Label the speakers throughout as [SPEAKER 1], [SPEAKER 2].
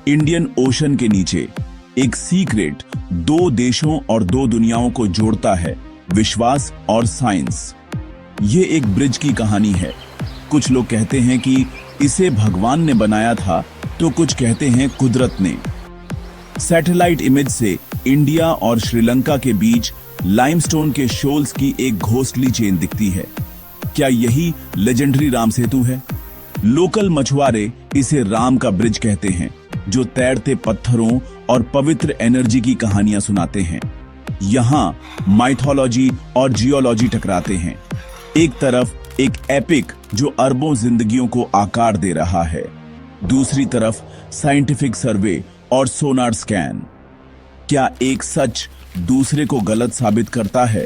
[SPEAKER 1] Indian ocean के नीचे एक सीक्रेट दो देशों और दो दुनियाओं को जोड़ता है, विश्वास और साइंस। ये एक ब्रिज की कहानी है। कुछ लोग कहते हैं कि इसे भगवान ने बनाया था, तो कुछ कहते हैं कुदरत ने। सैटेलाइट इमेज से इंडिया और श्रीलंका के बीच लाइमस्टोन के शोल्स की एक घोंसली चेन दिखती है। क्या यही लेजेंडरी राम सेतु है? लोकल मछुआरे इसे राम का ब्रिज कहते हैं, जो तैरते पत्थरों और पवित्र एनर्जी की कहानियां सुनाते हैं। यहां माइथोलॉजी और जियोलॉजी टकराते हैं। एक तरफ एक एपिक जो अरबों जिंदगियों को आकार दे रहा है, दूसरी तरफ साइंटिफिक सर्वे और सोनार स्कैन। क्या एक सच दूसरे को गलत साबित करता है,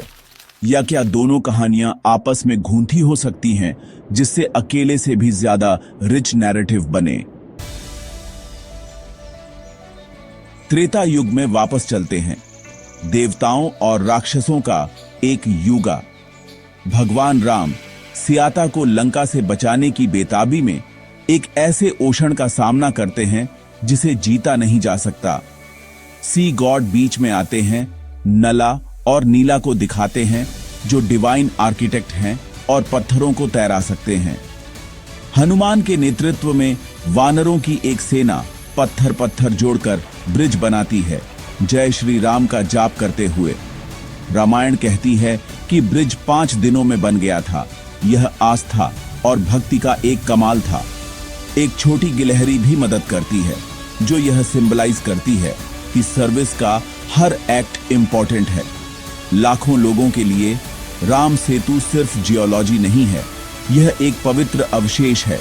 [SPEAKER 1] या क्या दोनों कहानियां आपस में गूंथी हो सकती हैं, जिससे अकेले से भी ज्यादा रिच नैरेटिव बने? त्रेता युग में वापस चलते हैं। देवताओं और राक्षसों का एक युगा। भगवान राम सियाता को लंका से बचाने की बेताबी में एक ऐसे ओशन का सामना करते हैं जिसे जीता नहीं जा सकता। सी गॉड बीच में आते हैं, नला और नीला को दिखाते हैं, जो डिवाइन आर्किटेक्ट हैं और पत्थरों को तैरा सकते हैं। हनुमान के नेतृत्व में वानरों की एक सेना पत्थर पत्थर जोड़कर ब्रिज बनाती है, जय श्री राम का जाप करते हुए। रामायण कहती है कि ब्रिज 5 दिनों में बन गया था। यह आस्था और भक्ति का एक कमाल था। एक छोटी गिलहरी भी मदद करती है, जो यह सिंबलाइज करती है कि सर्विस का हर एक्ट इंपॉर्टेंट है। लाखों लोगों के लिए राम सेतु सिर्फ जियोलॉजी नहीं है, यह एक पवित्र अवशेष है।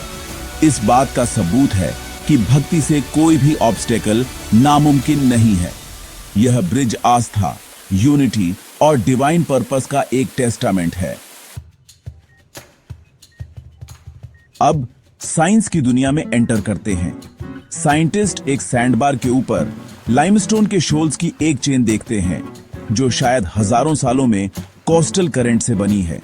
[SPEAKER 1] इस बात का सबूत है कि भक्ति से कोई भी ऑब्स्टेकल नामुमकिन नहीं है। यह ब्रिज आस्था, यूनिटी और डिवाइन पर्पस का एक टेस्टामेंट है। अब साइंस की दुनिया में एंटर करते हैं। साइंटिस्ट एक सैंडबार के ऊपर लाइमस्टोन के शोल्स की एक चेन देखते हैं, जो शायद हजारों सालों में कोस्टल करंट से बनी है।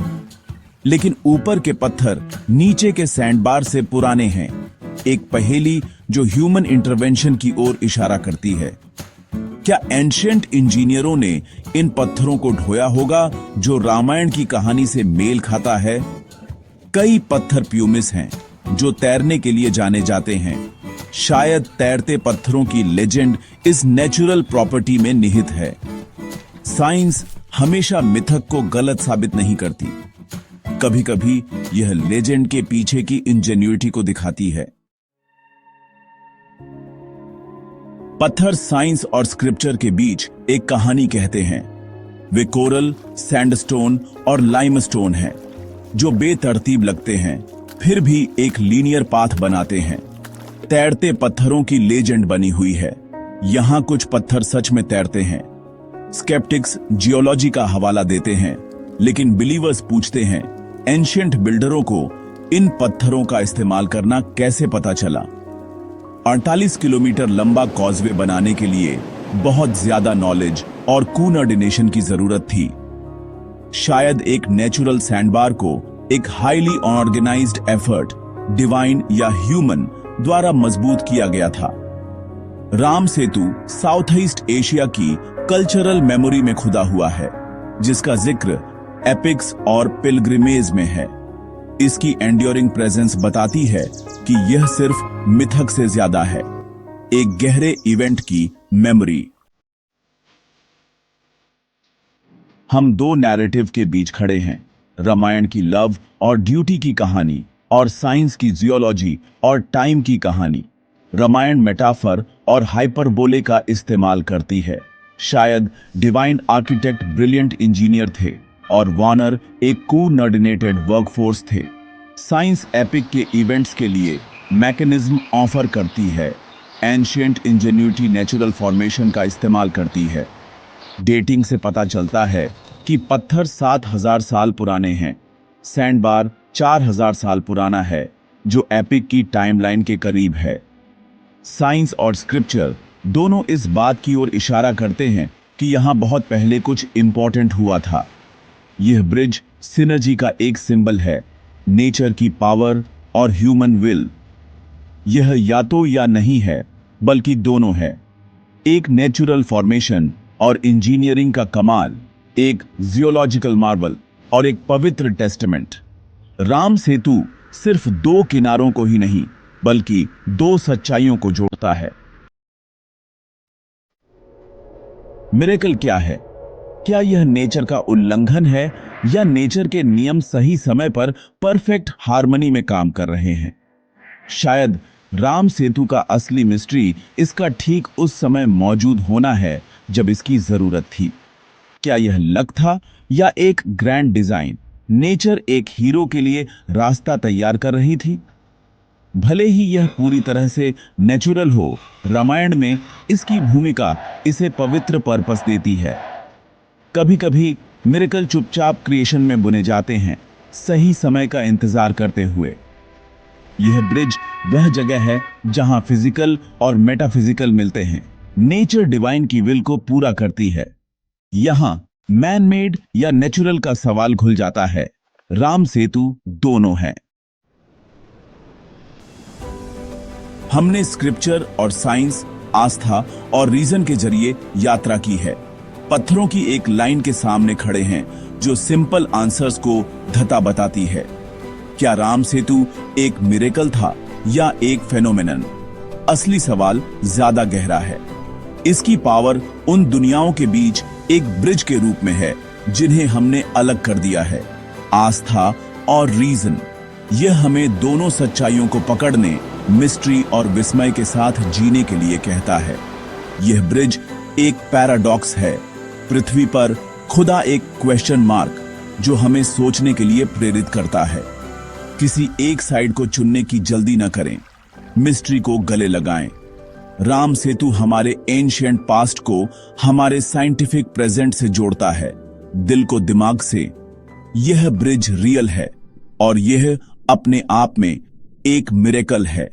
[SPEAKER 1] लेकिन ऊपर के पत्थर नीचे के सैंडबार से पुराने हैं। एक पहेली जो ह्यूमन इंटरवेंशन की ओर इशारा करती है। क्या एंशिएंट इंजीनियरों ने इन पत्थरों को ढोया होगा, जो रामायण की कहानी से मेल खाता है? कई पत्थर प्यूमिस हैं, जो तैरने के लिए जाने जाते हैं। शायद तैरते पत्थरों की लेजेंड इस नेचुरल प्रॉपर्टी में निहित है। साइंस हमेशा मिथक को गलत साबित नहीं करती। कभी कभी यह लेजेंड के पीछे की इंजेन्युइटी को दिखाती है। पत्थर साइंस और स्क्रिप्चर के बीच एक कहानी कहते हैं। वे कोरल, सैंडस्टोन और लाइमस्टोन हैं, जो बेतरतीब लगते हैं, फिर भी एक लीनियर पाथ बनाते हैं। तैरते पत्थरों की लेजेंड बनी हुई है। यहां कुछ पत्थर सच में तैरते हैं। स्केप्टिक्स जियोलॉजी का हवाला देते हैं, लेकिन बिलीवर्स पूछते हैं, एंशिएंट बिल्डरों को इन पत्थरों का इस्तेमाल करना कैसे पता चला? 48 किलोमीटर लंबा कॉजवे बनाने के लिए बहुत ज्यादा नॉलेज और कोऑर्डिनेशन की जरूरत थी। शायद एक नेचुरल सैंडबार को एक हाईली ऑर्गेनाइज्ड एफर्ट, डिवाइन या ह्यूमन द्वारा मजबूत किया गया था। Ram Setu south east Asia की कल्चरल मेमोरी में खुदा हुआ है, जिसका जिक्र एपिक्स और पिलग्रिमेज में है। इसकी एंड्योरिंग प्रेजेंस बताती है कि यह सिर्फ मिथक से ज्यादा है, एक गहरे इवेंट की मेमोरी। हम दो नैरेटिव के बीच खड़े हैं, रामायण की लव और ड्यूटी की कहानी और साइंस की जियोलॉजी और टाइम की कहानी। रामायण मेटाफर और हाइपरबोले का इस्तेमाल करती है। शायद डिवाइन आर्किटेक्ट ब्रिलियंट इंजीनियर थे और वानर एक कोऑर्डिनेटेड वर्कफोर्स थे। साइंस एपिक के इवेंट्स के लिए मैकेनिज्म ऑफर करती है। एंशिएंट इंजेन्युइटी नेचुरल फॉर्मेशन का इस्तेमाल करती है। डेटिंग से पता चलता है कि पत्थर 7000 साल पुराने हैं। सैंडबार 4000 साल पुराना है, जो एपिक की टाइमलाइन के करीब है। साइंस और स्क्रिप्चर दोनों इस बात की ओर इशारा करते हैं कि यहां बहुत पहले कुछ इंपॉर्टेंट हुआ था। यह ब्रिज सिनर्जी का एक सिंबल है, नेचर की पावर और ह्यूमन विल। यह या तो या नहीं है, बल्कि दोनों है। एक नेचुरल फॉर्मेशन और इंजीनियरिंग का कमाल, एक जियोलॉजिकल मार्वल और एक पवित्र टेस्टामेंट। राम सेतु सिर्फ दो किनारों को ही नहीं, बल्कि दो सच्चाइयों को जोड़ता है। मिरेकल क्या है? क्या यह नेचर का उल्लंघन है या नेचर के नियम सही समय पर परफेक्ट हार्मनी में काम कर रहे हैं? शायद राम सेतु का असली मिस्ट्री इसका ठीक उस समय मौजूद होना है जब इसकी जरूरत थी। क्या यह लक था या एक ग्रैंड डिजाइन? नेचर एक हीरो के लिए रास्ता तैयार कर रही थी। भले ही यह पूरी तरह से नेचुरल हो, रामायण में इसकी भूमिका इसे पवित्र पर्पस देती है। कभी कभी मिरेकल चुपचाप क्रिएशन में बुने जाते हैं, सही समय का इंतजार करते हुए। यह ब्रिज वह जगह है जहां फिजिकल और मेटाफिजिकल मिलते हैं। नेचर डिवाइन की विल को पूरा करती है। यहां मैन मेड या नेचुरल का सवाल खुल जाता है। राम सेतु दोनों है। हमने स्क्रिप्चर और साइंस, आस्था और रीजन के जरिए यात्रा की है। पत्थरों की एक लाइन के सामने खड़े हैं जो सिंपल आंसर्स को धता बताती है। क्या राम सेतु एक मिरेकल था या एक फेनोमेनन? असली सवाल ज्यादा गहरा है। इसकी पावर उन दुनियाओं के बीच एक ब्रिज के रूप में है जिन्हें हमने अलग कर दिया है। आस्था और रीजन, यह हमें दोनों सच्चाइयों को पकड़ने, मिस्ट्री और विस्मय के साथ जीने के लिए कहता है। यह ब्रिज एक पैराडॉक्स है। पृथ्वी पर खुदा एक क्वेश्चन मार्क जो हमें सोचने के लिए प्रेरित करता है। किसी एक साइड को चुनने की जल्दी न करें, मिस्ट्री को गले लगाएं। राम सेतु हमारे एंशिएंट पास्ट को हमारे साइंटिफिक प्रेजेंट से जोड़ता है, दिल को दिमाग से। यह ब्रिज रियल है और यह अपने आप में एक मिरेकल है।